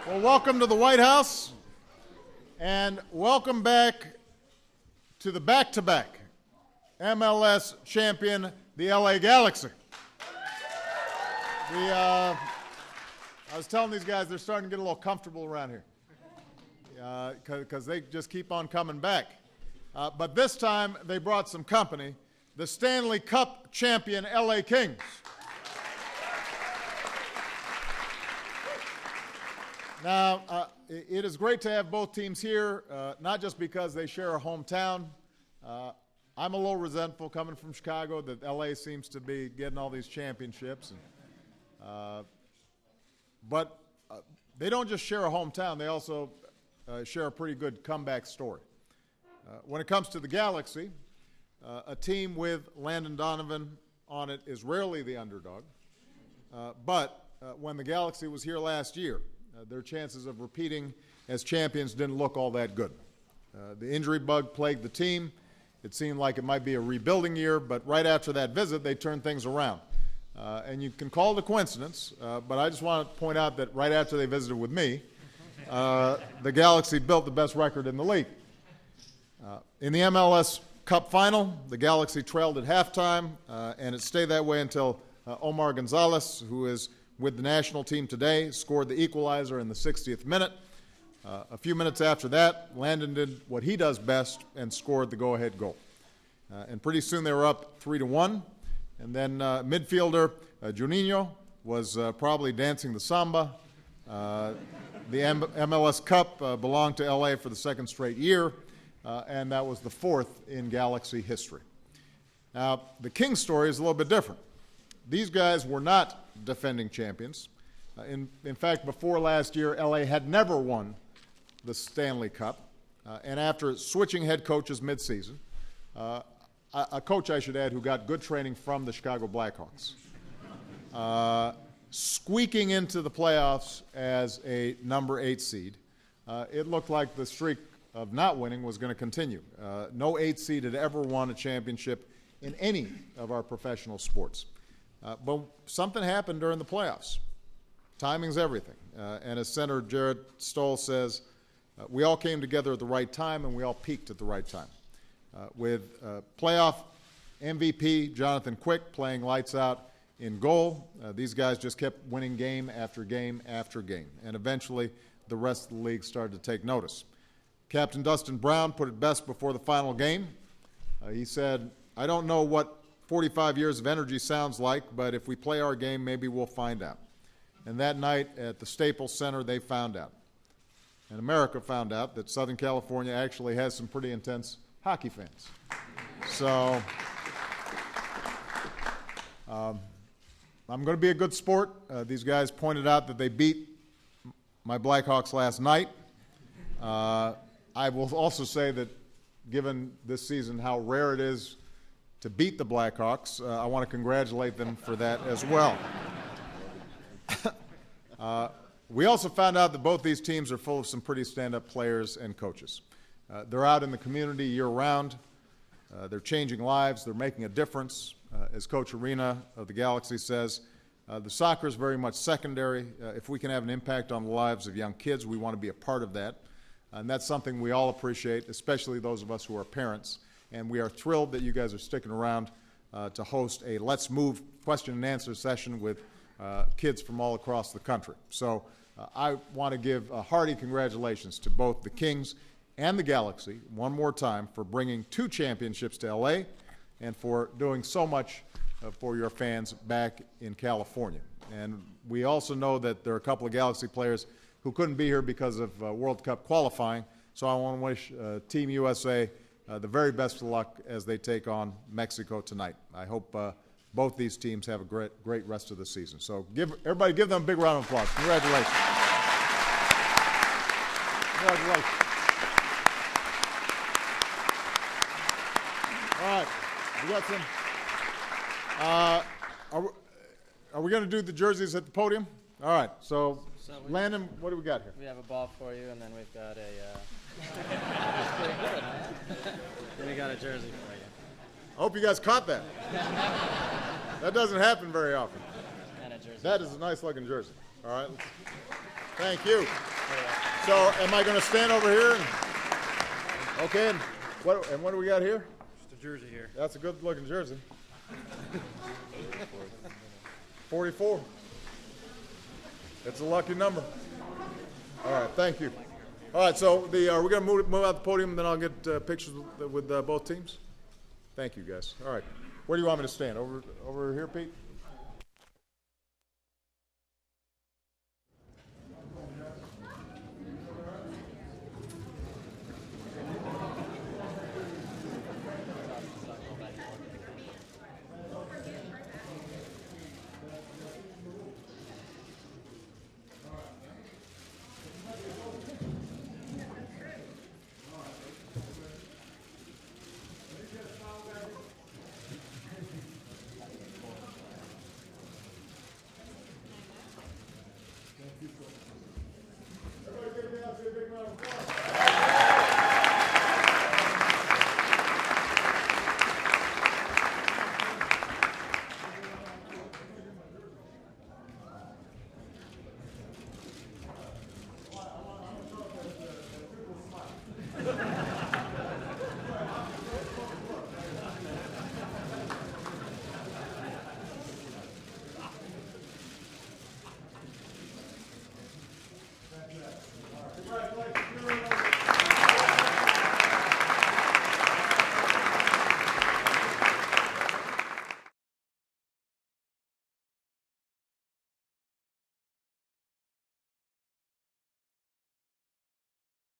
Well, welcome to the White House, and welcome back to the back-to-back MLS champion, the LA Galaxy. I was telling these guys they're starting to get a little comfortable around here because they just keep on coming back. But this time they brought some company, the Stanley Cup champion LA Kings. Now, it is great to have both teams here, not just because they share a hometown. I'm a little resentful coming from Chicago that LA seems to be getting all these championships. But they don't just share a hometown, they also share a pretty good comeback story. When it comes to the Galaxy, a team with Landon Donovan on it is rarely the underdog. But when the Galaxy was here last year, their chances of repeating as champions didn't look all that good. The injury bug plagued the team. It seemed like it might be a rebuilding year, but right after that visit, they turned things around. And you can call it a coincidence, but I just want to point out that right after they visited with me, the Galaxy built the best record in the league. In the MLS Cup final, the Galaxy trailed at halftime, and it stayed that way until Omar Gonzalez, who is with the national team today, scored the equalizer in the 60th minute. A few minutes after that, Landon did what he does best and scored the go-ahead goal. And pretty soon they were up 3-1. And then midfielder Juninho was probably dancing the samba. The MLS Cup belonged to LA for the second straight year, and that was the fourth in Galaxy history. Now, the Kings story is a little bit different. These guys were not defending champions. In fact, before last year, LA had never won the Stanley Cup. And after switching head coaches midseason, a coach, I should add, who got good training from the Chicago Blackhawks, squeaking into the playoffs as a number 8 seed, it looked like the streak of not winning was going to continue. No 8 seed had ever won a championship in any of our professional sports. But something happened during the playoffs. Timing's everything. And as Senator Jared Stoll says, we all came together at the right time and we all peaked at the right time. With playoff MVP Jonathan Quick playing lights out in goal, these guys just kept winning game after game after game. And eventually the rest of the league started to take notice. Captain Dustin Brown put it best before the final game. He said, "I don't know what 45 years of energy sounds like, but if we play our game, maybe we'll find out." And that night at the Staples Center, they found out. And America found out that Southern California actually has some pretty intense hockey fans. So I'm going to be a good sport. These guys pointed out that they beat my Blackhawks last night. I will also say that given this season how rare it is to beat the Blackhawks, I want to congratulate them for that as well. We also found out that both these teams are full of some pretty stand-up players and coaches. They're out in the community year-round. They're changing lives. They're making a difference. As Coach Arena of the Galaxy says, the soccer is very much secondary. If we can have an impact on the lives of young kids, we want to be a part of that. And that's something we all appreciate, especially those of us who are parents. And we are thrilled that you guys are sticking around to host a Let's Move question and answer session with kids from all across the country. So I want to give a hearty congratulations to both the Kings and the Galaxy one more time for bringing 2 championships to LA and for doing so much for your fans back in California. And we also know that there are a couple of Galaxy players who couldn't be here because of World Cup qualifying. So I want to wish Team USA the very best of luck as they take on Mexico tonight. I hope both these teams have a great rest of the season. So everybody give them a big round of applause. Congratulations. Congratulations. All right, we got some. Are we going to do the jerseys at the podium? All right, so Landon, what do we got here? We have a ball for you, and then we've got a then we got a jersey for you. I hope you guys caught that. That doesn't happen very often. And a jersey. That is a nice looking jersey. All right. Thank you. So am I going to stand over here? Okay, and what do we got here? Just a jersey here. That's a good-looking jersey. 44. It's a lucky number. All right, thank you. All right, so we're going to move out the podium, and then I'll get pictures with both teams. Thank you, guys. All right, where do you want me to stand? Over here, Pete?